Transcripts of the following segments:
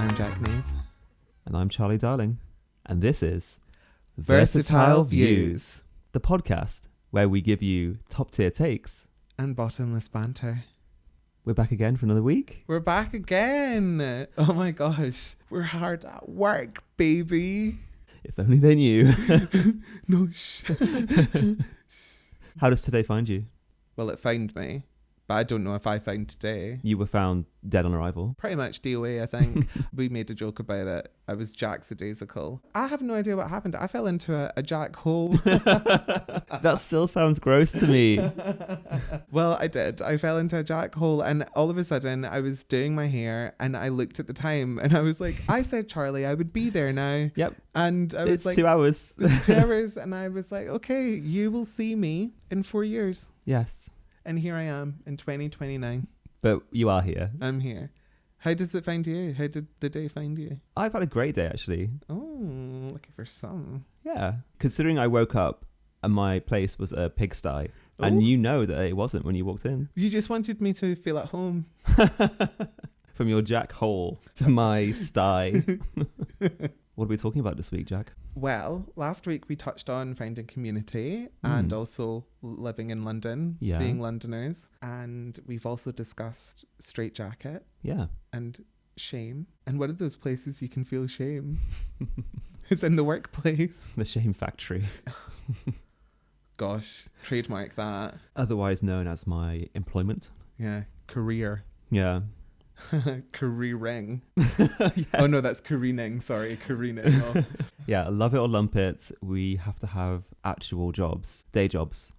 I'm Jack Knave. And I'm Charlie Darling. And this is Versatile Views, the podcast where we give you top tier takes. and bottomless banter. We're back again for another week. We're back again. Oh my gosh. We're hard at work, baby. If only they knew. No, shh. How does today find you? Well, it found me, but I don't know if I found today. You were found dead on arrival. Pretty much DOA, I think. We made a joke about it. I was jackadaisical. I have no idea what happened. I fell into a jack hole. That still sounds gross to me. Well, I did. I fell into a jack hole, and all of a sudden I was doing my hair and I looked at the time and I was like, I said, Charlie, I would be there now. Yep. And I was It's like, 2 hours. it's 2 hours. And I was like, okay, you will see me in 4 years. Yes. And here I am in 2029. But you are here. I'm here. How does it find you? How did the day find you? I've had a great day, actually. Oh, looking for some. Yeah. Considering I woke up and my place was a pigsty, Oh. and you know that it wasn't when you walked in. You just wanted me to feel at home. From your jack hole to my sty. What are we talking about this week, Jack? Well, last week we touched on finding community and also living in London, Yeah. being Londoners. And we've also discussed straitjacket Yeah. and shame. And one of those places you can feel shame is in the workplace. The Shame Factory. Gosh, trademark that. Otherwise known as my employment. Yeah, career. Yeah. Careering. Yeah. Oh no, that's careening. Sorry, careening. Oh. Yeah, love it or lump it, we have to have actual jobs, day jobs.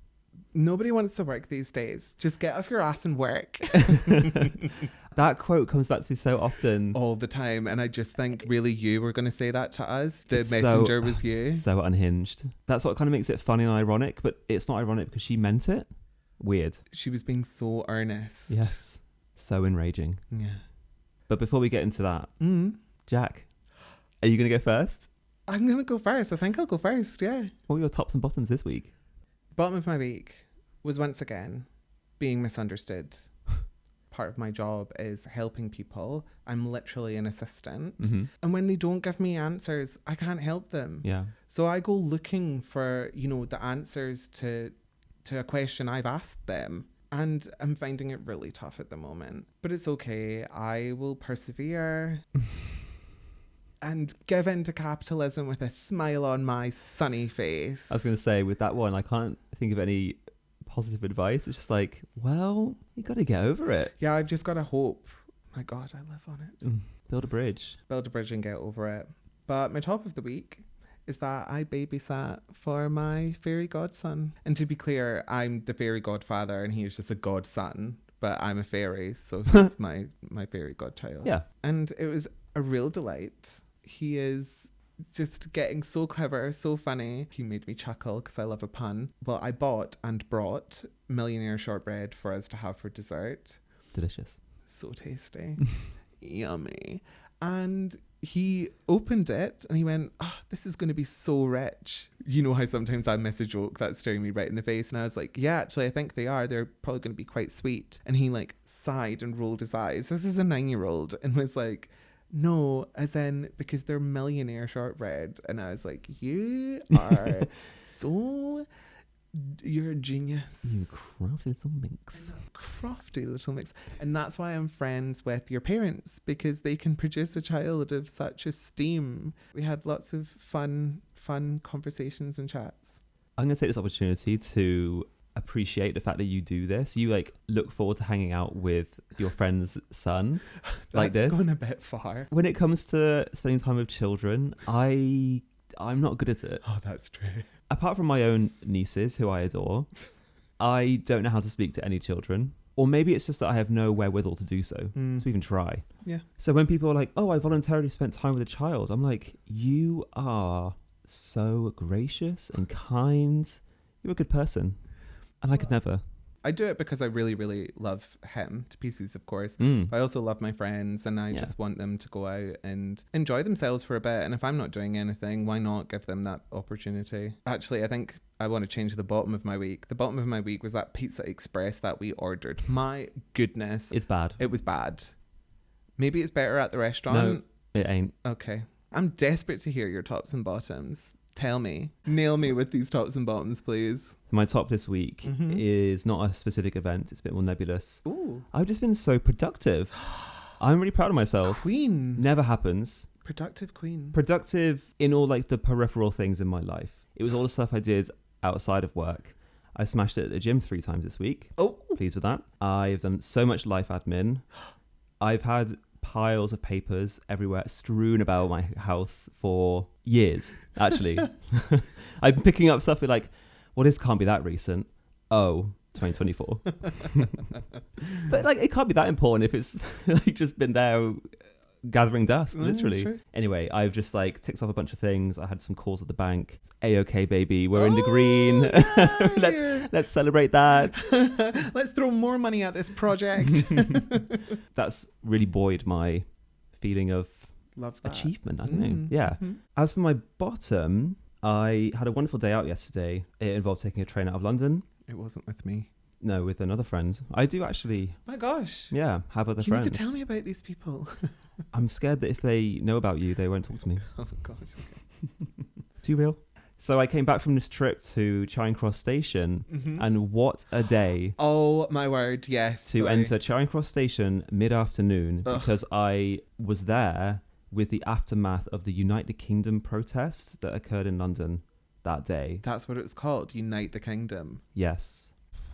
Nobody wants to work these days. Just get off your ass and work. That quote comes back to me so often. All the time. And I just think, really, you were going to say that to us? The It's messenger was you? So unhinged. That's what kind of makes it funny and ironic, but it's not ironic because she meant it. Weird. She was being so earnest. Yes. So enraging. Yeah. But before we get into that, Mm. Jack, are you going to go first? I'm going to go first. I think I'll go first, yeah. What were your tops and bottoms this week? Bottom of my week was once again being misunderstood. Part of my job is helping people. I'm literally an assistant. Mm-hmm. And when they don't give me answers, I can't help them. Yeah. So I go looking for, the answers to a question I've asked them. And I'm finding it really tough at the moment. But it's okay. I will persevere and give in to capitalism with a smile on my sunny face. I was going to say, with that one, I can't think of any positive advice. It's just like, well, you got to get over it. Yeah, I've just got to hope. My God, I live on it. Build a bridge. Build a bridge and get over it. But my top of the week is that I babysat for my fairy godson. And to be clear, I'm the fairy godfather and he's just a godson. But I'm a fairy, so he's my fairy godchild. Yeah. And it was a real delight. He is just getting so clever, so funny. He made me chuckle because I love a pun. Well, I bought and brought millionaire shortbread for us to have for dessert. Delicious. So tasty. Yummy. And he opened it and he went, this is going to be so rich. You know how sometimes I miss a joke that's staring me right in the face. And I was like, yeah, actually, I think they are. They're probably going to be quite sweet. And he sighed and rolled his eyes. This is a 9-year-old and was like, no, as in because they're millionaire shortbread. And I was like, you are you're a genius. You crafty little minx. Crafty little mix. And that's why I'm friends with your parents, because they can produce a child of such esteem. We had lots of fun conversations and chats. I'm going to take this opportunity to appreciate the fact that you do this. You look forward to hanging out with your friend's son like this. That's gone a bit far. When it comes to spending time with children, I'm not good at it. Oh, that's true. Apart from my own nieces, who I adore, I don't know how to speak to any children. Or maybe it's just that I have no wherewithal to do so, to even try. Yeah. So when people are like, oh, I voluntarily spent time with a child, I'm like, you are so gracious and kind. You're a good person. And I could never. I do it because I really, really love him to pieces, of course. Mm. But I also love my friends, and I just want them to go out and enjoy themselves for a bit. And if I'm not doing anything, why not give them that opportunity? Actually, I think I want to change the bottom of my week. The bottom of my week was that Pizza Express that we ordered. My goodness. It's bad. It was bad. Maybe it's better at the restaurant. It ain't. Okay. I'm desperate to hear your tops and bottoms. Tell me. Nail me with these tops and bottoms, please. My top this week Mhm. is not a specific event. It's a bit more nebulous. Ooh. I've just been so productive. I'm really proud of myself. Queen. Never happens. Productive queen. Productive in all like the peripheral things in my life. It was all the stuff I did outside of work. I smashed it at the gym 3 times this week. Oh. Pleased with that. I've done so much life admin. I've had piles of papers everywhere strewn about my house for years, actually. I've been picking up stuff with like, well, this can't be that recent. Oh, 2024. But like, it can't be that important if it's like just been there gathering dust, literally. True. Anyway, I've just like ticked off a bunch of things. I had some calls at the bank. A-okay, baby. We're in the green. Yay. Let's celebrate that. Let's throw more money at this project. That's really buoyed my feeling of Love that. achievement. I don't know. Yeah. As for my bottom, I had a wonderful day out yesterday. It involved taking a train out of London. It wasn't with me. No, with another friend. I do actually, My gosh. yeah, have other You friends. need to tell me about these people. I'm scared that if they know about you, they won't talk to me. Oh my gosh. Okay. Too real. So I came back from this trip to Charing Cross Station, and what a day Oh my word. Yes. to sorry. enter Charing Cross Station mid-afternoon, Ugh. because I was there with the aftermath of the United Kingdom protest that occurred in London that day. That's what it was called. Unite the Kingdom. Yes.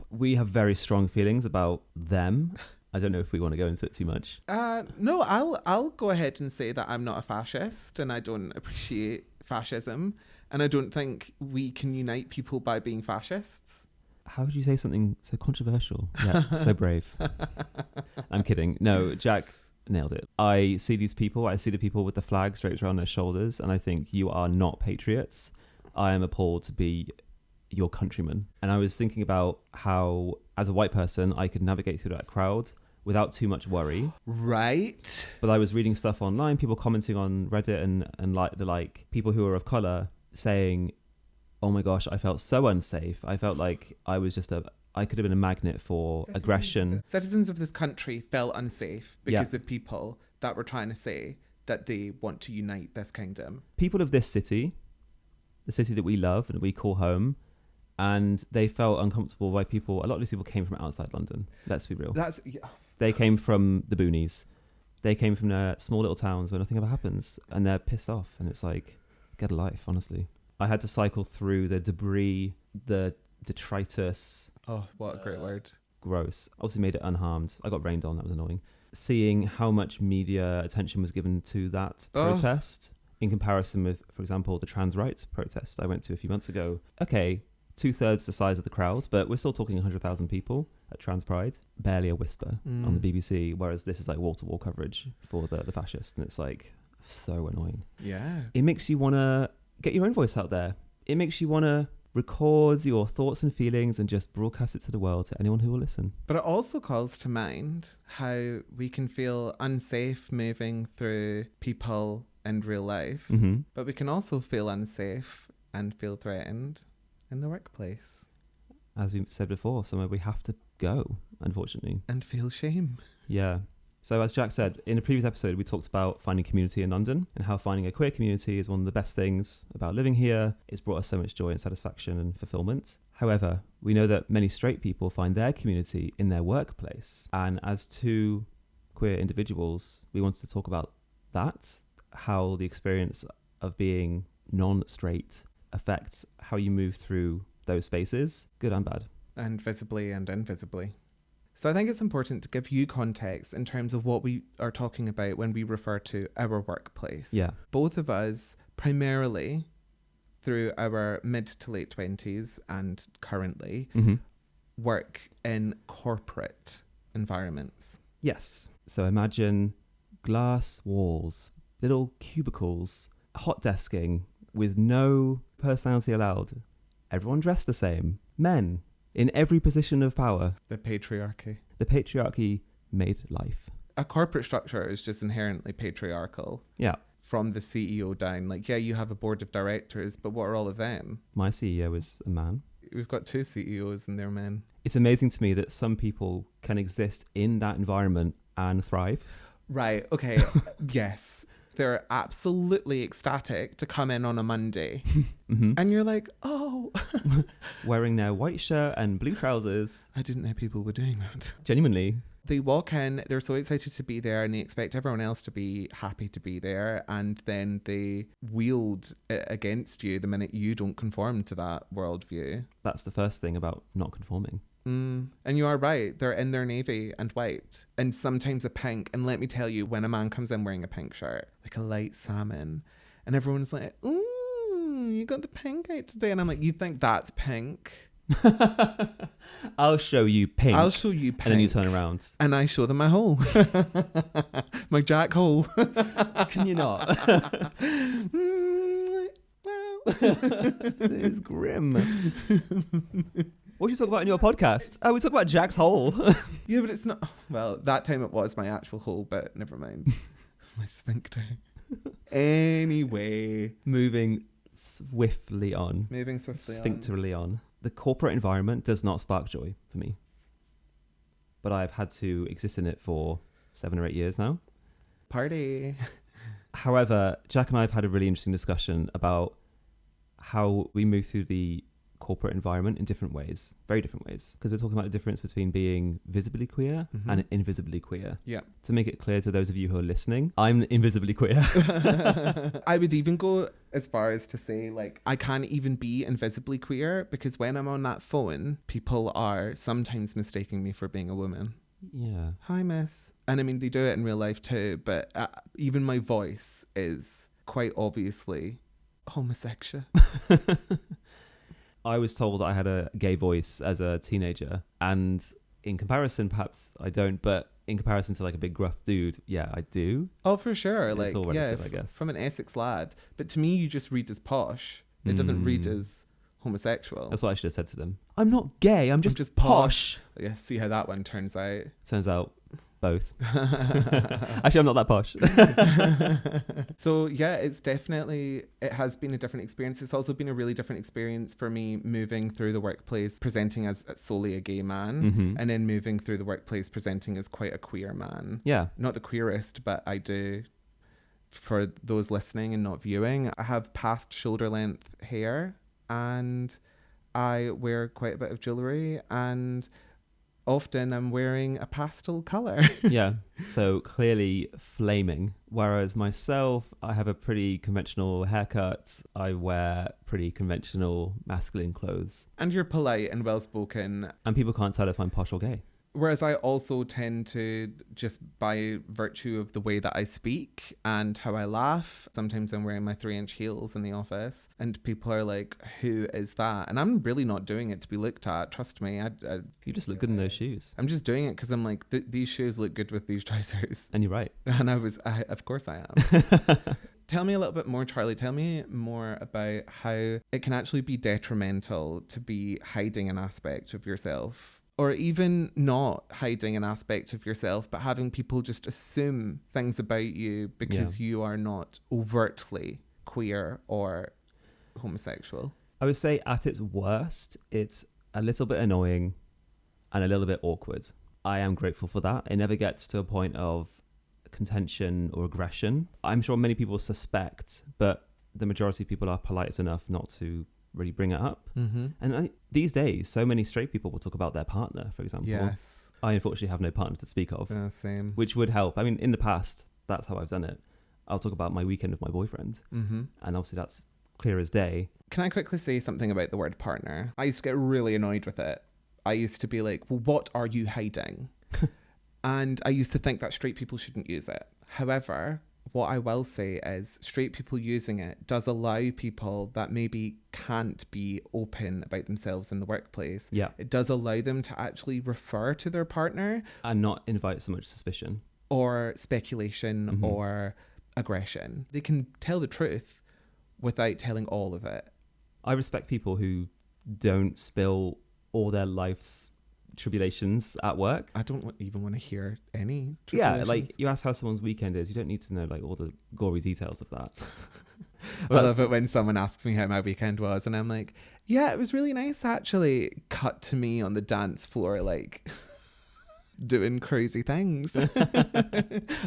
We have very strong feelings about them. I don't know if we want to go into it too much. No, I'll go ahead and say that I'm not a fascist and I don't appreciate fascism. And I don't think we can unite people by being fascists. How would you say something so controversial? Yeah, so brave. I'm kidding. No, Jack nailed it. I see these people. I see the people with the flags draped around their shoulders, and I think you are not patriots. I am appalled to be your countrymen. And I was thinking about how, as a white person, I could navigate through that crowd without too much worry. Right. But I was reading stuff online, people commenting on Reddit and like people who are of color saying, oh my gosh, I felt so unsafe. I felt like I was just I could have been a magnet for aggression. Citizens of this country felt unsafe because of people that were trying to say that they want to unite this kingdom. People of this city, the city that we love and we call home, and they felt uncomfortable by people. A lot of these people came from outside London. Let's be real. They came from the boonies. They came from their small little towns where nothing ever happens, and they're pissed off. And it's like, get a life, honestly. I had to cycle through the debris, the detritus. Oh, what a great word. Gross. Obviously made it unharmed. I got rained on. That was annoying. Seeing how much media attention was given to that protest in comparison with, for example, the trans rights protest I went to a few months ago. Okay, 2/3 the size of the crowd, but we're still talking 100,000 people at Trans Pride. Barely a whisper on the BBC, whereas this is like wall-to-wall coverage for the fascists, and it's like so annoying. Yeah. It makes you want to get your own voice out there. It makes you want to record your thoughts and feelings and just broadcast it to the world, to anyone who will listen. But it also calls to mind how we can feel unsafe moving through people in real life, but we can also feel unsafe and feel threatened in the workplace. As we said before, somewhere we have to go, unfortunately. And feel shame. Yeah. So as Jack said, in a previous episode, we talked about finding community in London and how finding a queer community is one of the best things about living here. It's brought us so much joy and satisfaction and fulfillment. However, we know that many straight people find their community in their workplace. And as two queer individuals, we wanted to talk about that, how the experience of being non-straight affects how you move through those spaces, good and bad. And visibly and invisibly. So I think it's important to give you context in terms of what we are talking about when we refer to our workplace. Yeah. Both of us, primarily through our mid to late 20s and currently, work in corporate environments. Yes. So imagine glass walls, little cubicles, hot desking with no personality allowed. Everyone dressed the same. Men in every position of power. The patriarchy. The patriarchy made life. A corporate structure is just inherently patriarchal. Yeah. From the CEO down. Like, yeah, you have a board of directors, but what are all of them? My CEO is a man. We've got 2 CEOs and they're men. It's amazing to me that some people can exist in that environment and thrive. Right. Okay. Yes. They're absolutely ecstatic to come in on a Monday. Mm-hmm. And you're like, oh. Wearing their white shirt and blue trousers. I didn't know people were doing that. Genuinely. They walk in, they're so excited to be there, and they expect everyone else to be happy to be there, and then they wield it against you the minute you don't conform to that worldview. That's the first thing about not conforming. And you are right. They're in their navy and white, and sometimes a pink. And let me tell you, when a man comes in wearing a pink shirt, like a light salmon, and everyone's like, ooh, you got the pink out today. And I'm like, you think that's pink? I'll show you pink. I'll show you pink. And then you turn around. And I show them my hole. My jack hole. Can you not? Well. It is grim. What do you talk about in your podcast? Oh, we talk about Jack's hole. Yeah, but it's not. Well, that time it was my actual hole, but never mind. My sphincter. Anyway. Moving swiftly on. Sphincterly on. The corporate environment does not spark joy for me. But I've had to exist in it for 7 or 8 years now. Party. However, Jack and I have had a really interesting discussion about how we move through the corporate environment in different ways, very different ways, because we're talking about the difference between being visibly queer and invisibly queer. Yeah. To make it clear to those of you who are listening, I'm invisibly queer. I would even go as far as to say, like, I can't even be invisibly queer, because when I'm on that phone, people are sometimes mistaking me for being a woman. Yeah. Hi, miss. And I mean, they do it in real life too, but even my voice is quite obviously homosexual. I was told I had a gay voice as a teenager, and in comparison, perhaps I don't, but in comparison to like a big gruff dude, yeah, I do. Oh, for sure. It's like, all relative, yeah, I guess. From an Essex lad. But to me, you just read as posh. It doesn't read as homosexual. That's what I should have said to them. I'm not gay, I'm just posh. Yeah, see how that one turns out. Turns out both. Actually, I'm not that posh. So yeah, it has been a different experience. It's also been a really different experience for me moving through the workplace presenting as solely a gay man, and then moving through the workplace presenting as quite a queer man. Yeah. Not the queerest, but I do, for those listening and not viewing, I have past shoulder length hair, and I wear quite a bit of jewellery, and often I'm wearing a pastel colour. Yeah, so clearly flaming. Whereas myself, I have a pretty conventional haircut. I wear pretty conventional masculine clothes. And you're polite and well-spoken. And people can't tell if I'm posh or gay. Whereas I also tend to, just by virtue of the way that I speak and how I laugh, sometimes I'm wearing my 3-inch heels in the office and people are like, who is that? And I'm really not doing it to be looked at. Trust me. You just look good in those shoes. I'm just doing it because I'm like, these shoes look good with these trousers. And you're right. And of course I am. Tell me a little bit more, Charlie. Tell me more about how it can actually be detrimental to be hiding an aspect of yourself. Or even not hiding an aspect of yourself, but having people just assume things about you because you are not overtly queer or homosexual. I would say at its worst, it's a little bit annoying and a little bit awkward. I am grateful for that. It never gets to a point of contention or aggression. I'm sure many people suspect, but the majority of people are polite enough not to really bring it up. And these days, so many straight people will talk about their partner, for example. Yes. I unfortunately have no partner to speak of. Same. Which would help. I mean, in the past, that's how I've done it. I'll talk about my weekend with my boyfriend. And obviously that's clear as day. Can I quickly say something about the word partner? I used to get really annoyed with it. I used to be like, well, what are you hiding? And I used to think that straight people shouldn't use it. However, what I will say is straight people using it does allow people that maybe can't be open about themselves in the workplace. Yeah. It does allow them to actually refer to their partner. And not invite so much suspicion. Or speculation or aggression. They can tell the truth without telling all of it. I respect people who don't spill all their life's tribulations at work. I don't even want to hear any tribulations. Yeah, like you ask how someone's weekend is, you don't need to know like all the gory details of that. I love it when someone asks me how my weekend was and I'm like, yeah, it was really nice actually. Cut to me on the dance floor like doing crazy things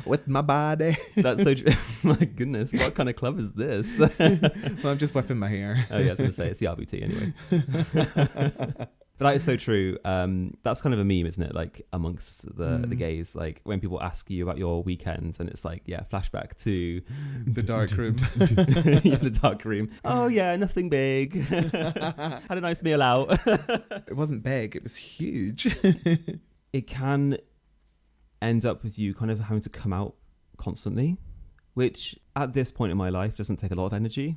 with my body. That's so true. My goodness, what kind of club is this? Well, I'm just whipping my hair. Oh yeah, I was going to say it's the RBT anyway. But that is so true. That's kind of a meme, isn't it? Like amongst the gays, like when people ask you about your weekends, and it's like, yeah, flashback to the dark room. Yeah, the dark room. Oh yeah, nothing big. Had a nice meal out. It wasn't big; it was huge. It can end up with you kind of having to come out constantly, which at this point in my life doesn't take a lot of energy.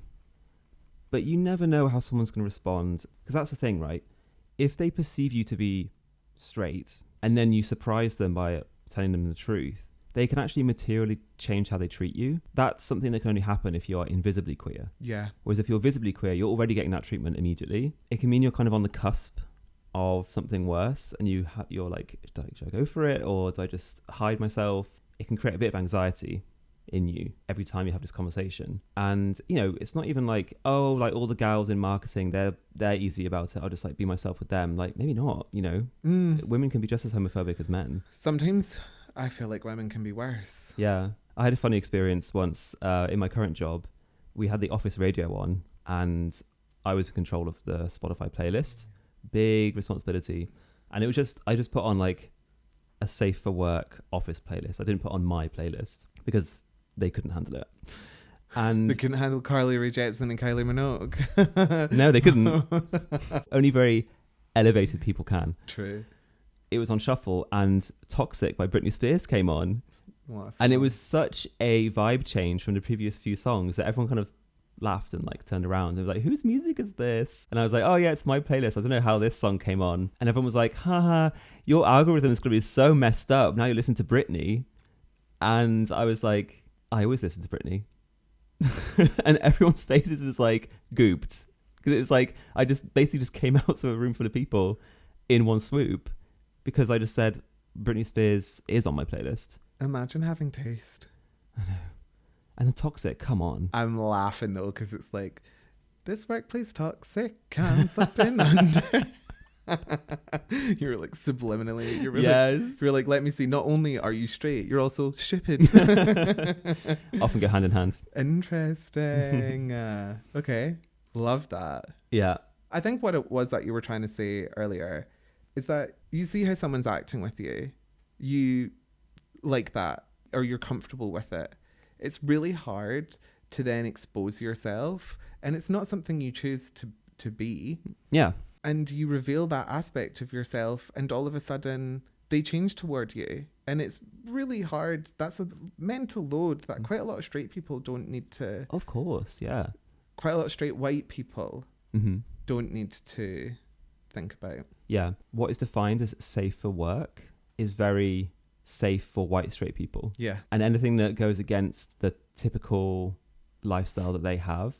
But you never know how someone's going to respond, because that's the thing, right? If they perceive you to be straight and then you surprise them by telling them the truth, they can actually materially change how they treat you. That's something that can only happen if you're invisibly queer. Yeah. Whereas if you're visibly queer, you're already getting that treatment immediately. It can mean you're kind of on the cusp of something worse, and you're like, should I go for it, or do I just hide myself? It can create a bit of anxiety in you every time you have this conversation. And it's not even like, oh, like all the gals in marketing, they're easy about it, I'll just like be myself with them. Like maybe not. Women can be just as homophobic as men. Sometimes I feel like women can be worse. Yeah, I had a funny experience once in my current job. We had the office radio on, and I was in control of the Spotify playlist. Big responsibility. And it was I just put on like a safe for work office playlist. I didn't put on my playlist because they couldn't handle it. And they couldn't handle Carly Rae Jepsen and Kylie Minogue. No, they couldn't. Only very elevated people can. True. It was on shuffle, and Toxic by Britney Spears came on. And it was such a vibe change from the previous few songs that everyone kind of laughed and like turned around and was like, whose music is this? And I was like, oh yeah, it's my playlist. I don't know how this song came on. And everyone was like, haha, your algorithm is going to be so messed up. Now you listen to Britney. And I was like, I always listen to Britney. And everyone's faces was like gooped, because it was like I just basically just came out to a room full of people in one swoop because I just said Britney Spears is on my playlist. Imagine having taste. I know. And then Toxic, come on. I'm laughing though, because it's like, this workplace toxic comes up and under. You're like subliminally, you're like, let me see, not only are you straight, you're also stupid. Often go hand in hand. Interesting. Okay, love that. Yeah, I think what it was that you were trying to say earlier is that you see how someone's acting with you, you like that, or you're comfortable with it. It's really hard to then expose yourself, and it's not something you choose to be. Yeah. And you reveal that aspect of yourself, and all of a sudden they change toward you. And it's really hard. That's a mental load that quite a lot of straight people don't need to. Of course, yeah. Quite a lot of straight white people don't need to think about. Yeah. What is defined as safe for work is very safe for white straight people. Yeah. And anything that goes against the typical lifestyle that they have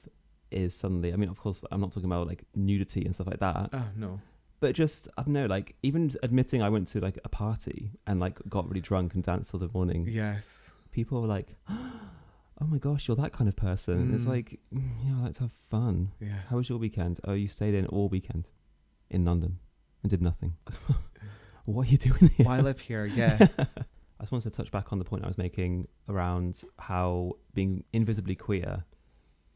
is suddenly, I mean, of course, I'm not talking about like nudity and stuff like that. Oh, no. But just, I don't know, like even admitting I went to like a party and like got really drunk and danced till the morning. Yes. People were like, oh my gosh, you're that kind of person. It's like, I like to have fun. Yeah. How was your weekend? Oh, you stayed in all weekend in London and did nothing. What are you doing here? Why live here? Yeah. I just wanted to touch back on the point I was making around how being invisibly queer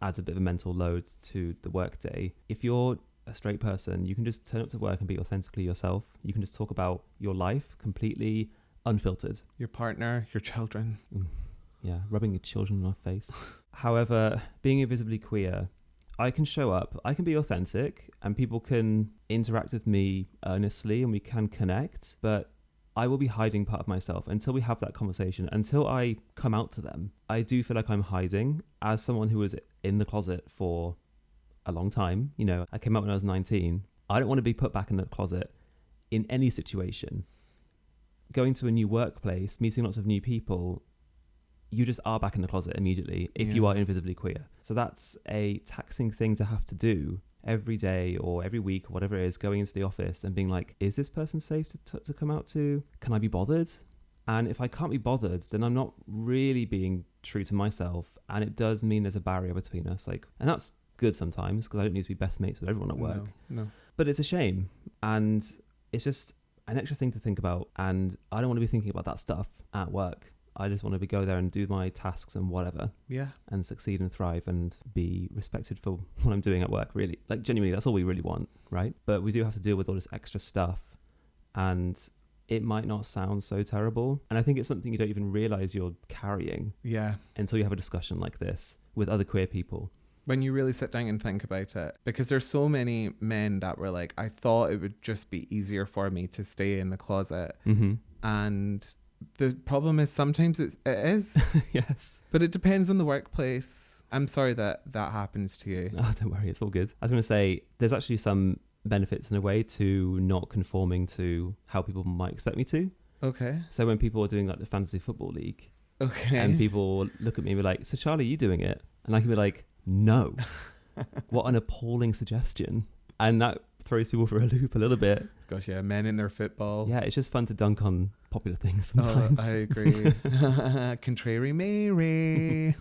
adds a bit of a mental load to the workday. If you're a straight person, you can just turn up to work and be authentically yourself. You can just talk about your life completely unfiltered. Your partner, your children. Yeah, rubbing your children on my face. However, being invisibly queer, I can show up, I can be authentic, and people can interact with me earnestly and we can connect, but I will be hiding part of myself until we have that conversation, until I come out to them. I do feel like I'm hiding as someone who was in the closet for a long time. I came out when I was 19. I don't want to be put back in the closet in any situation. Going to a new workplace, meeting lots of new people, you just are back in the closet immediately if you are invisibly queer. So that's a taxing thing to have to do every day or every week or whatever it is, going into the office and being like, is this person safe to come out to? Can I be bothered? And if I can't be bothered, then I'm not really being true to myself. And it does mean there's a barrier between us. And that's good sometimes, because I don't need to be best mates with everyone at work. No. But it's a shame. And it's just an extra thing to think about, and I don't want to be thinking about that stuff at work. I just want to go there and do my tasks and whatever. Yeah. And succeed and thrive and be respected for what I'm doing at work, really. Like, genuinely, that's all we really want, right? But we do have to deal with all this extra stuff, and it might not sound so terrible. And I think it's something you don't even realize you're carrying. Yeah. Until you have a discussion like this with other queer people. When you really sit down and think about it, because there's so many men that were like, I thought it would just be easier for me to stay in the closet. Mm-hmm. And the problem is sometimes it is. Yes. But it depends on the workplace. I'm sorry that happens to you. Oh, don't worry. It's all good. I was going to say, there's actually some benefits in a way to not conforming to how people might expect me to. Okay. So when people are doing like the fantasy football league, okay, and people look at me and be like, so Charlie, are you doing it? And I can be like, no. What an appalling suggestion. And that throws people for a loop a little bit. Gosh, yeah, men in their football. Yeah, it's just fun to dunk on popular things sometimes. Oh, I agree. Contrary Mary.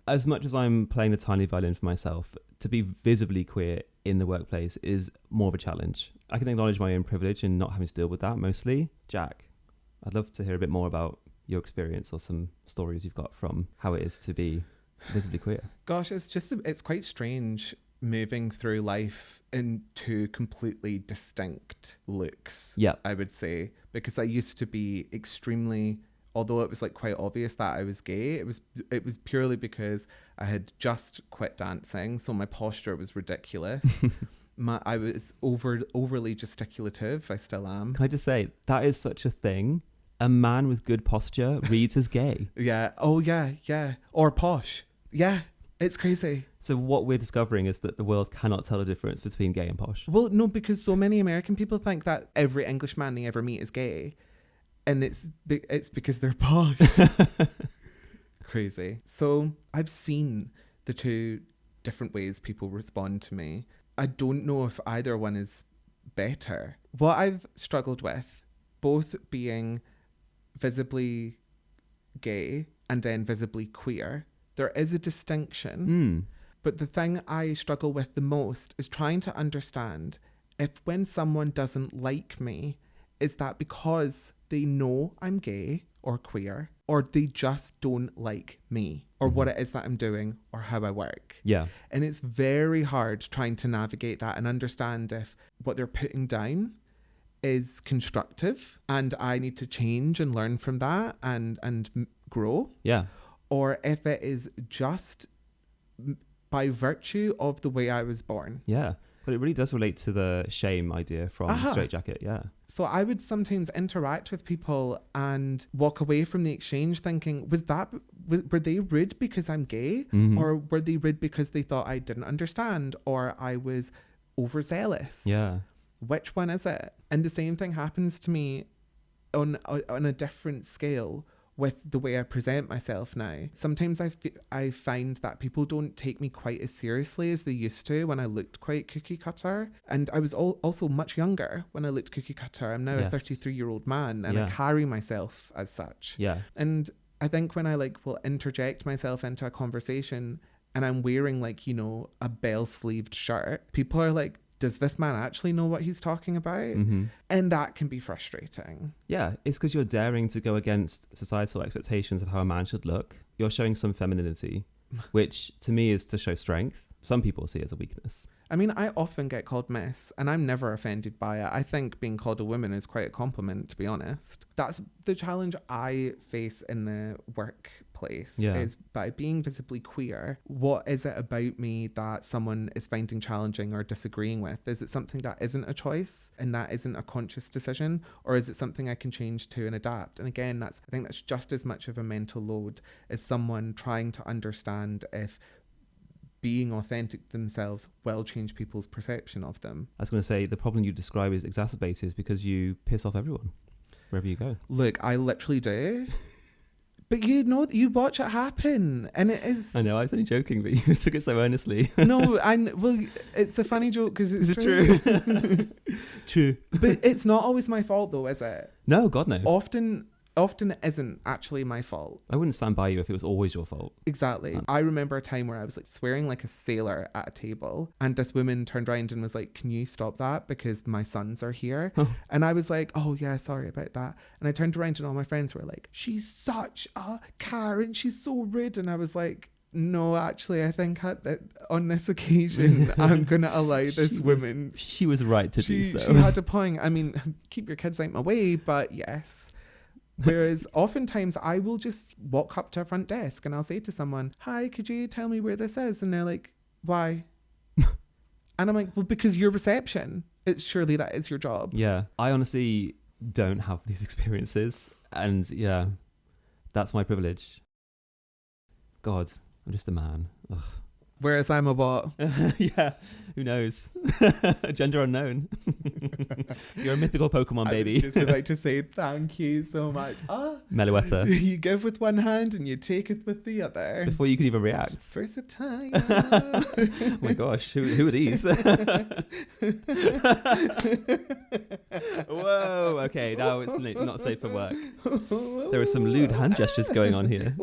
As much as I'm playing the tiny violin for myself, to be visibly queer in the workplace is more of a challenge. I can acknowledge my own privilege in not having to deal with that mostly. Jack, I'd love to hear a bit more about your experience or some stories you've got from how it is to be visibly queer. Gosh, it's quite strange moving through life in two completely distinct looks. Yeah, I would say, because I used to be extremely, although it was like quite obvious that I was gay, it was purely because I had just quit dancing, so my posture was ridiculous. I was overly gesticulative. I still am. Can I just say, that is such a thing. A man with good posture reads as gay. Yeah. Oh, yeah. Yeah. Or posh. Yeah. It's crazy. So what we're discovering is that the world cannot tell the difference between gay and posh. Well, no, because so many American people think that every Englishman they ever meet is gay. And it's because they're posh. Crazy. So I've seen the two different ways people respond to me. I don't know if either one is better. What I've struggled with, both being visibly gay and then visibly queer, there is a distinction. But the thing I struggle with the most is trying to understand if when someone doesn't like me, is that because they know I'm gay or queer, or they just don't like me or what it is that I'm doing or how I work. Yeah. And it's very hard trying to navigate that and understand if what they're putting down is constructive and I need to change and learn from that and grow. Yeah. Or if it is just by virtue of the way I was born. Yeah. But it really does relate to the shame idea from Straight Jacket. Yeah. So I would sometimes interact with people and walk away from the exchange thinking, were they rude because I'm gay? Mm-hmm. Or were they rude because they thought I didn't understand or I was overzealous? Yeah. Which one is it? And the same thing happens to me on a different scale with the way I present myself now. Sometimes I find that people don't take me quite as seriously as they used to when I looked quite cookie cutter. And I was also much younger when I looked cookie cutter. I'm now a 33-year-old man and I carry myself as such. Yeah. And I think when I will interject myself into a conversation and I'm wearing a bell-sleeved shirt, people are like, does this man actually know what he's talking about? Mm-hmm. And that can be frustrating. Yeah, it's because you're daring to go against societal expectations of how a man should look. You're showing some femininity, which to me is to show strength. Some people see it as a weakness. I mean, I often get called miss and I'm never offended by it. I think being called a woman is quite a compliment, to be honest. That's the challenge I face in the workplace is by being visibly queer. What is it about me that someone is finding challenging or disagreeing with? Is it something that isn't a choice and that isn't a conscious decision? Or is it something I can change to and adapt? And again, I think that's just as much of a mental load as someone trying to understand if being authentic themselves will change people's perception of them. I was going to say, the problem you describe is exacerbated because you piss off everyone wherever you go. Look, I literally do. But you watch it happen and it is... I know, I was only joking, but you took it so earnestly. No, it's a funny joke because it's true. True. But it's not always my fault though, is it? No, God no. Often often it isn't actually my fault. I wouldn't stand by you if it was always your fault. Exactly. I remember a time where I was like swearing like a sailor at a table, and this woman turned around and was like, can you stop that, because my sons are here? And I was like, oh yeah, sorry about that. And I turned around and all my friends were like, she's such a Karen, she's so rude. And I was like, no, actually, I think on this occasion, I'm going to allow this woman. She was right to do so. She had a point. I mean, keep your kids out my way, but yes. Whereas oftentimes I will just walk up to a front desk and I'll say to someone, hi, could you tell me where this is? And they're like, why? And I'm like, well, because your reception, surely that is your job. Yeah. I honestly don't have these experiences. And yeah, that's my privilege. God, I'm just a man. Ugh. Whereas I'm a what? Yeah, who knows? Gender unknown. You're a mythical Pokemon, baby. I was just about to say thank you so much. Meloetta. You give with one hand and you take it with the other. Before you can even react. Versatile. Oh my gosh, who are these? Whoa, okay, now it's not safe for work. There are some lewd hand gestures going on here.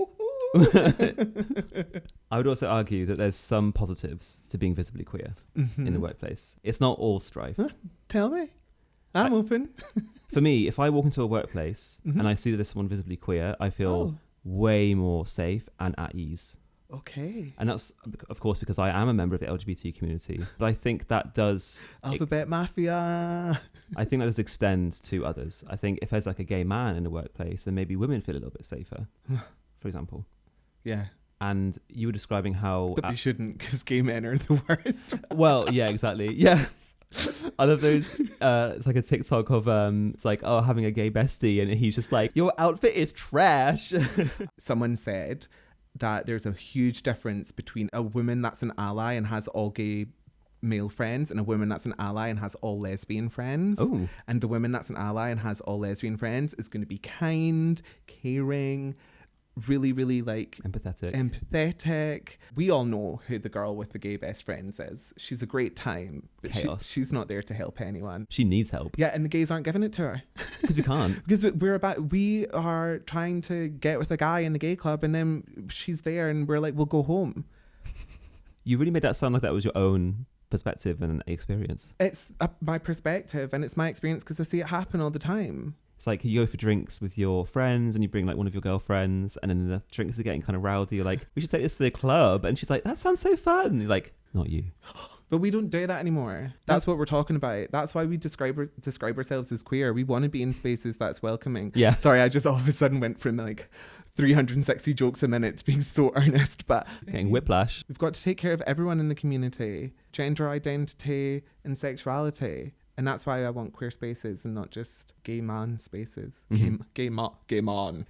I would also argue that there's some positives to being visibly queer in the workplace. It's not all strife. Tell me. I'm open. For me, if I walk into a workplace and I see that there's someone visibly queer, I feel way more safe and at ease. Okay. And that's, of course, because I am a member of the LGBT community. But I think that does... Alphabet Mafia. I think that does extend to others. I think if there's like a gay man in the workplace, then maybe women feel a little bit safer, for example. Yeah. And you were describing how... But they shouldn't, because gay men are the worst. Well, yeah, exactly. Yes. I love those, it's like a TikTok of, it's like, oh, having a gay bestie, and he's just like, your outfit is trash. Someone said that there's a huge difference between a woman that's an ally and has all gay male friends and a woman that's an ally and has all lesbian friends. Oh. And the woman that's an ally and has all lesbian friends is going to be kind, caring, really, really like empathetic. We all know who the girl with the gay best friends is. She's a great time, but she's not there to help anyone. She needs help. Yeah, and the gays aren't giving it to her because we can't. Because we are trying to get with a guy in the gay club, and then she's there, and we're like, we'll go home. You really made that sound like that was your own perspective and experience. It's my perspective, and it's my experience because I see it happen all the time. It's like you go for drinks with your friends and you bring like one of your girlfriends, and then the drinks are getting kind of rowdy. You're like, we should take this to the club. And she's like, that sounds so fun. And you're like, not you. But we don't do that anymore. That's what we're talking about. That's why we describe ourselves as queer. We want to be in spaces that's welcoming. Yeah. Sorry, I just all of a sudden went from like 360 jokes a minute to being so earnest, but getting whiplash. We've got to take care of everyone in the community, gender identity and sexuality. And that's why I want queer spaces and not just gay man spaces. Gay man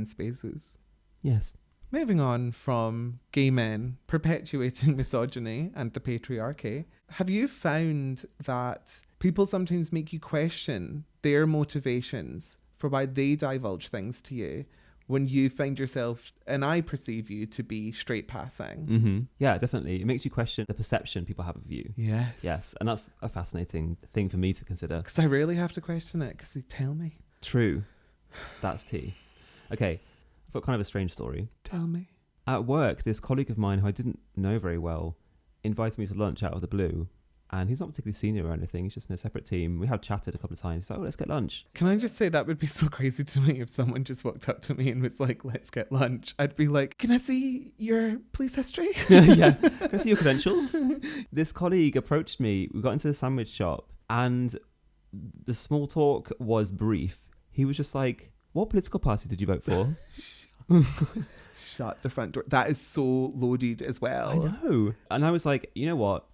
spaces. Yes. Moving on from gay men perpetuating misogyny and the patriarchy, have you found that people sometimes make you question their motivations for why they divulge things to you when you find yourself, and I perceive you to be straight passing? Yeah, definitely. It makes you question the perception people have of you. Yes. And that's a fascinating thing for me to consider. Because I rarely have to question it because they tell me. True. That's tea. Okay. I've got kind of a strange story. Tell me. At work, this colleague of mine who I didn't know very well invited me to lunch out of the blue. And he's not particularly senior or anything. He's just in a separate team. We have chatted a couple of times. He's like, oh, let's get lunch. Can I just say that would be so crazy to me if someone just walked up to me and was like, let's get lunch. I'd be like, can I see your police history? Yeah. Can I see your credentials? This colleague approached me. We got into the sandwich shop and the small talk was brief. He was just like, what political party did you vote for? Shut the front door. That is so loaded as well. I know. And I was like, you know what?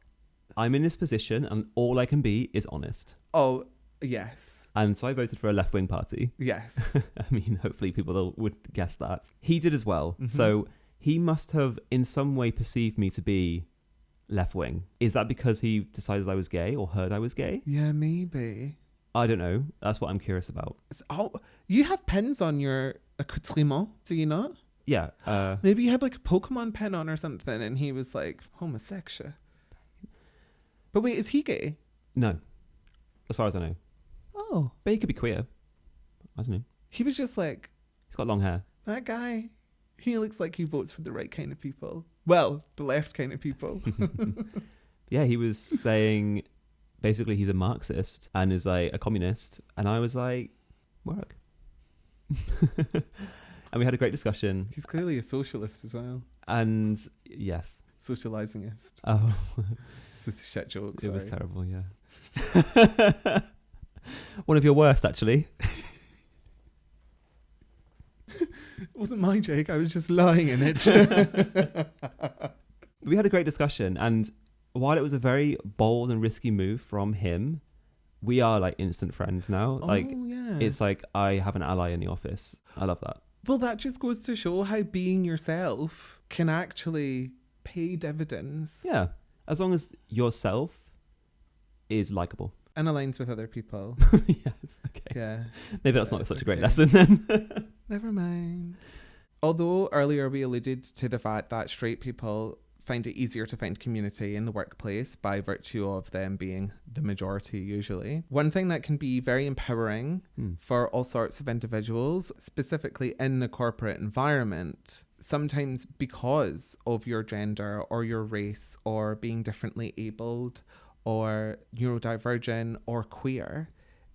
I'm in this position and all I can be is honest. Oh, yes. And so I voted for a left-wing party. Yes. I mean, hopefully people would guess that. He did as well. So he must have in some way perceived me to be left-wing. Is that because he decided I was gay or heard I was gay? Yeah, maybe. I don't know. That's what I'm curious about. Oh, you have pins on your accoutrement, do you not? Yeah. Maybe you had like a Pokemon pin on or something and he was like homosexual. But wait, is he gay? No. As far as I know. Oh. But he could be queer. I don't know. He was just like, He's got long hair. that guy, he looks like he votes for the right kind of people. Well, the left kind of people. Yeah, he was saying basically he's a Marxist and is like a communist. And I was like, work. And we had a great discussion. He's clearly a socialist as well. And yes. Socializingist. Oh, It's a shit joke. it was sorry. terrible, yeah. One of your worst, actually. It wasn't my joke. I was just lying in it. We had a great discussion, and while it was a very bold and risky move from him, we are like instant friends now. Like, yeah. it's like I have an ally in the office. I love that. Well, that just goes to show how being yourself can actually pay dividends Yeah, as long as yourself is likable. and aligns with other people. Yes, okay. Yeah. Maybe that's not such a great Okay. lesson then. Never mind. Although earlier we alluded to the fact that straight people find it easier to find community in the workplace by virtue of them being the majority usually. One thing that can be very empowering for all sorts of individuals, specifically in the corporate environment, sometimes because of your gender or your race or being differently abled or neurodivergent or queer,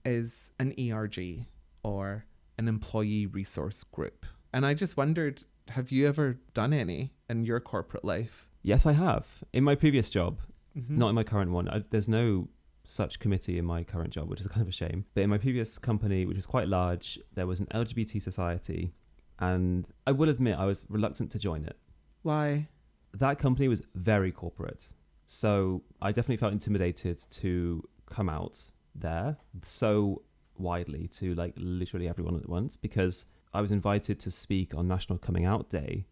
is an ERG or an employee resource group. And I just wondered, have you ever done any in your corporate life? Yes, I have. In my previous job, Mm-hmm. not in my current one. There's no such committee in my current job, which is kind of a shame. But in my previous company, which was quite large, there was an LGBT society. And I will admit I was reluctant to join it. Why? That company was very corporate. So I definitely felt intimidated to come out there so widely to like literally everyone at once, because I was invited to speak on National Coming Out Day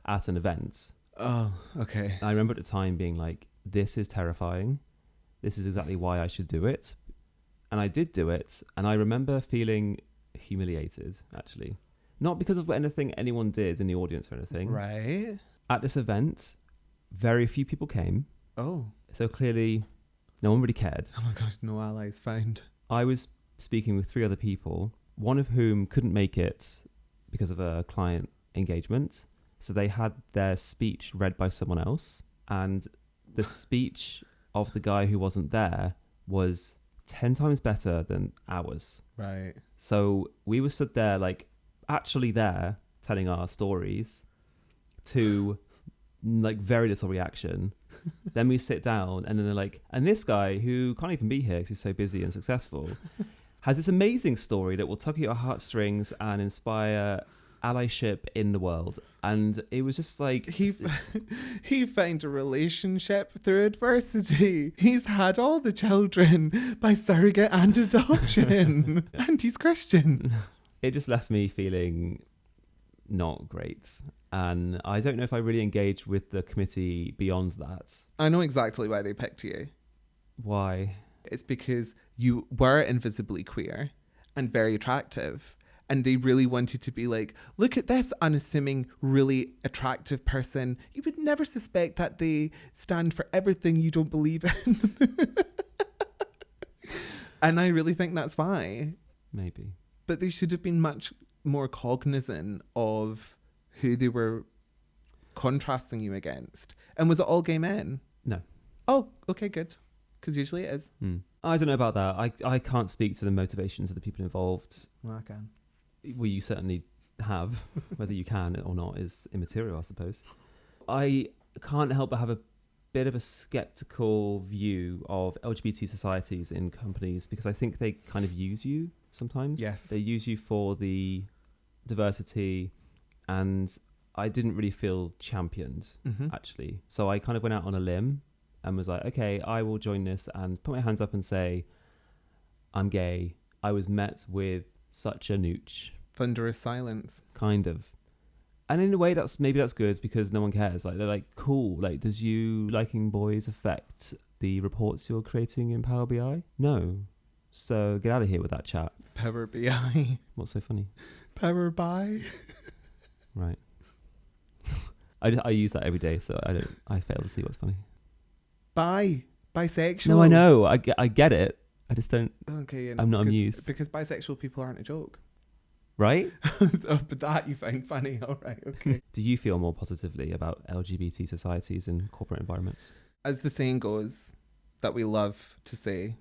at an event. Oh, okay. I remember at the time being like, this is terrifying. This is exactly why I should do it. And I did do it. And I remember feeling humiliated, actually. Not because of anything anyone did in the audience or anything. Right. At this event, very few people came. Oh. So clearly, no one really cared. Oh my gosh, no allies found. I was speaking with 3 other people, one of whom couldn't make it because of a client engagement. So they had their speech read by someone else. And the speech of the guy who wasn't there was 10 times better than ours. Right. So we were stood there, like, actually there, telling our stories to, like, very little reaction. Then we sit down and then they're like, and this guy who can't even be here because he's so busy and successful has this amazing story that will tug at your heartstrings and inspire allyship in the world. And it was just like, he found a relationship through adversity. He's had all the children by surrogate and adoption. And he's Christian. it just left me feeling not great. And I don't know if I really engaged with the committee beyond that. I know exactly why they picked you. Why? It's because you were invisibly queer and very attractive. And they really wanted to be like, look at this unassuming, really attractive person. You would never suspect that they stand for everything you don't believe in. And I really think that's why. Maybe. But they should have been much more cognizant of who they were contrasting you against. And was it all gay men? No. Oh, okay, good. Because usually it is. I don't know about that. I can't speak to the motivations of the people involved. Well, I can. Well, you certainly have. Whether you can or not is immaterial, I suppose. I can't help but have a bit of a skeptical view of LGBT societies in companies, because I think they kind of use you sometimes. Yes. They use you for the diversity, and I didn't really feel championed, actually. So I kind of went out on a limb and was like, okay, I will join this and put my hands up and say, I'm gay. I was met with such a nooch. Thunderous silence. Kind of. And in a way, maybe that's good, because no one cares. Like, they're like, cool. Like, does you liking boys affect the reports you're creating in Power BI? No. So get out of here with that chat. Power BI. What's so funny? Power BI. Right. I use that every day, so I fail to see what's funny. Bisexual. No, I know. I get it. I just don't. Okay, I'm not amused. Because bisexual people aren't a joke. right? Oh, but that you find funny. All right, okay. Do you feel more positively about LGBT societies and corporate environments? As the saying goes, that we love to say,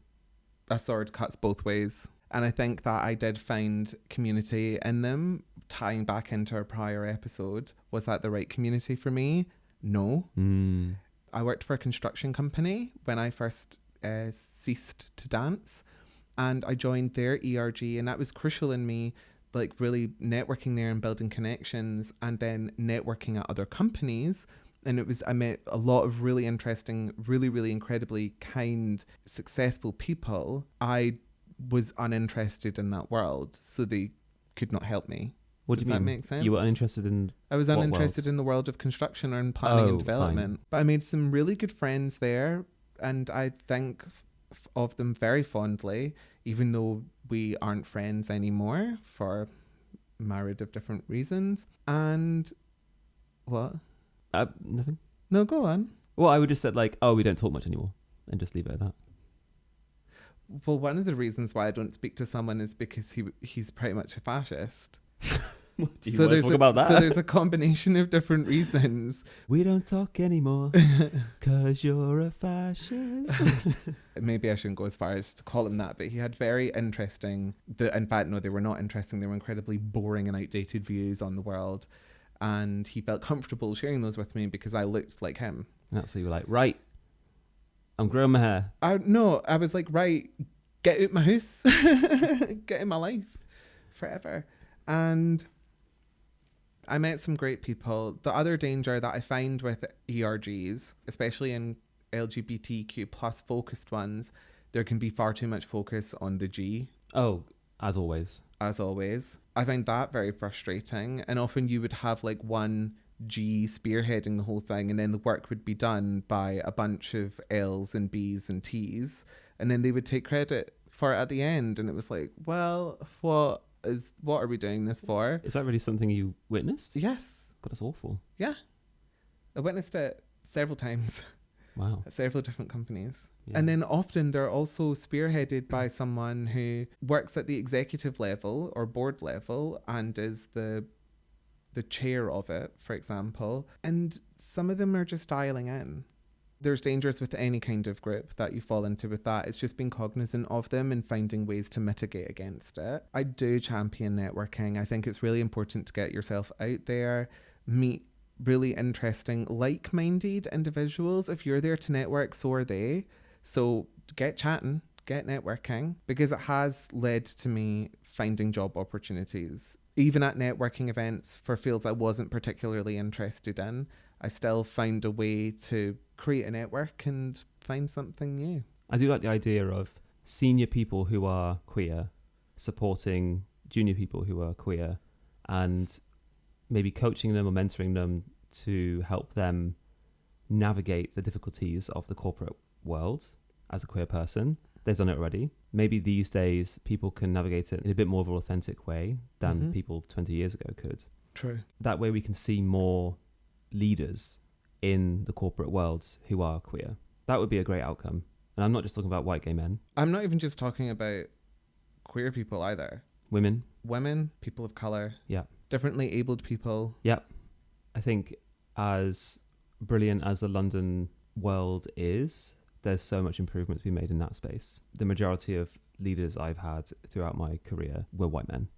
a sword cuts both ways. And I think that I did find community in them. Tying back into our prior episode, was that the right community for me? No. I worked for a construction company when I first ceased to dance, and I joined their ERG, and that was crucial in me, like really networking there and building connections, and then networking at other companies. And I met a lot of really interesting, really, really incredibly kind, successful people. I was uninterested in that world, so they could not help me. What Does do you that mean? make sense? You were uninterested in I was what uninterested world? in the world of construction and planning and Oh, development. fine. But I made some really good friends there, and I think of them very fondly, even though we aren't friends anymore for married of different reasons. And what? Nothing. No, go on. Well, I would just said like, oh, we don't talk much anymore, and just leave it at that. Well, one of the reasons why I don't speak to someone is because he's pretty much a fascist. Do you want to talk about that? So there's a combination of different reasons. We don't talk anymore because you're a fascist. Maybe I shouldn't go as far as to call him that, but he had very interesting, in fact, no, they were not interesting. They were incredibly boring and outdated views on the world. And he felt comfortable sharing those with me because I looked like him. That's why you were like, right, I'm growing my hair. I was like, right, get out my house, get in my life forever. And I met some great people. The other danger that I find with ERGs, especially in LGBTQ plus focused ones, there can be far too much focus on the G. Oh, as always. As always. I find that very frustrating. And often you would have like one G spearheading the whole thing, and then the work would be done by a bunch of L's and B's and T's, and then they would take credit for it at the end. And it was like, well, what are we doing this for? Is that really something you witnessed? Yes. God, that's awful. Yeah. I witnessed it several times. Wow. At several different companies. Yeah. And then often they're also spearheaded by someone who works at the executive level or board level and is the chair of it, for example. And some of them are just dialing in. There's dangers with any kind of group that you fall into with that. It's just being cognizant of them and finding ways to mitigate against it. I do champion networking. I think it's really important to get yourself out there, meet really interesting, like-minded individuals. If you're there to network, so are they. So get chatting, get networking, because it has led to me finding job opportunities. Even at networking events for fields I wasn't particularly interested in, I still found a way to create a network and find something new. I do like the idea of senior people who are queer supporting junior people who are queer and maybe coaching them or mentoring them to help them navigate the difficulties of the corporate world as a queer person. They've done it already. Maybe these days people can navigate it in a bit more of an authentic way than people 20 years ago could. True. That way we can see more leaders in the corporate worlds who are queer. That would be a great outcome. And I'm not just talking about white gay men. I'm not even just talking about queer people either. Women. Women, people of colour. Yeah. Differently abled people. Yeah. I think as brilliant as the London world is, there's so much improvement to be made in that space. The majority of leaders I've had throughout my career were white men.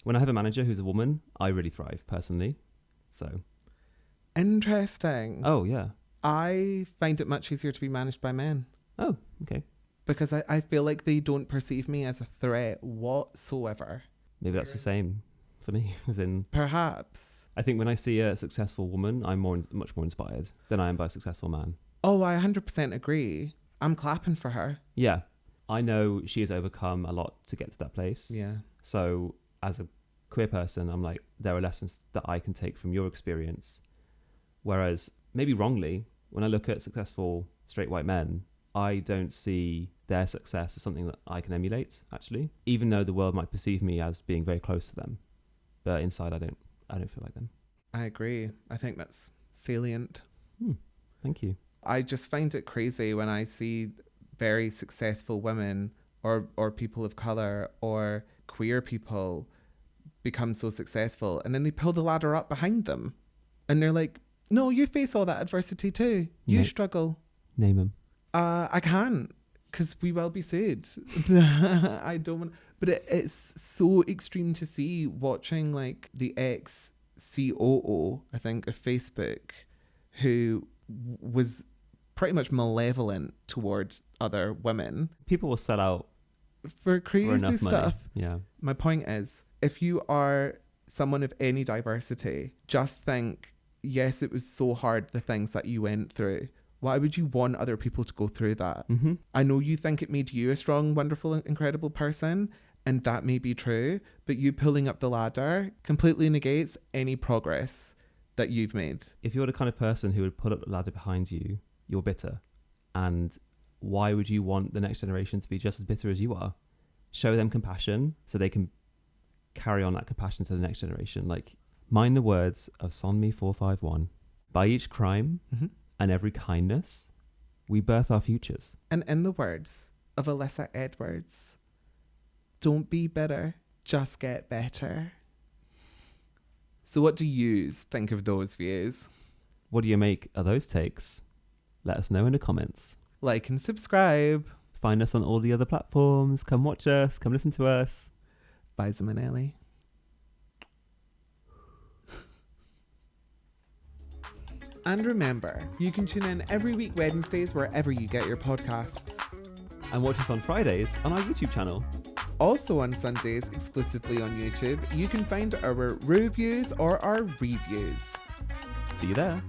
When I have a manager who's a woman, I really thrive personally. So. Interesting. Oh, yeah. I find it much easier to be managed by men. Oh, okay. Because I feel like they don't perceive me as a threat whatsoever. Maybe that's the same for me. As in, perhaps. I think when I see a successful woman, I'm much more inspired than I am by a successful man. Oh, I 100% agree. I'm clapping for her. Yeah. I know she has overcome a lot to get to that place. Yeah. So as a queer person, I'm like, there are lessons that I can take from your experience. Whereas maybe wrongly, when I look at successful straight white men, I don't see their success as something that I can emulate, actually, even though the world might perceive me as being very close to them. But inside, I don't feel like them. I agree. I think that's salient. Thank you. I just find it crazy when I see very successful women or people of colour or queer people become so successful, and then they pull the ladder up behind them, and they're like, no, you face all that adversity too. You struggle. Name them. I can't, because we will be sued. I don't want, but it's so extreme to see, watching like the ex-COO, I think, of Facebook, who was pretty much malevolent towards other women. People will sell out for crazy stuff. Yeah. My point is, if you are someone of any diversity, just think, yes, it was so hard, the things that you went through. Why would you want other people to go through that? Mm-hmm. I know you think it made you a strong, wonderful, incredible person, and that may be true, but you pulling up the ladder completely negates any progress that you've made. If you're the kind of person who would pull up the ladder behind you, you're bitter. And why would you want the next generation to be just as bitter as you are? Show them compassion so they can carry on that compassion to the next generation. Like, mind the words of S1EP4. By each crime and every kindness, we birth our futures. And in the words of Alyssa Edwards, don't be bitter, just get better. So what do you think of those views? What do you make of those takes? Let us know in the comments. Like and subscribe. Find us on all the other platforms. Come watch us. Come listen to us. Bye, Zamanelli. And remember, you can tune in every week Wednesdays wherever you get your podcasts. And watch us on Fridays on our YouTube channel. Also on Sundays, exclusively on YouTube, you can find our reviews or our reviews. See you there.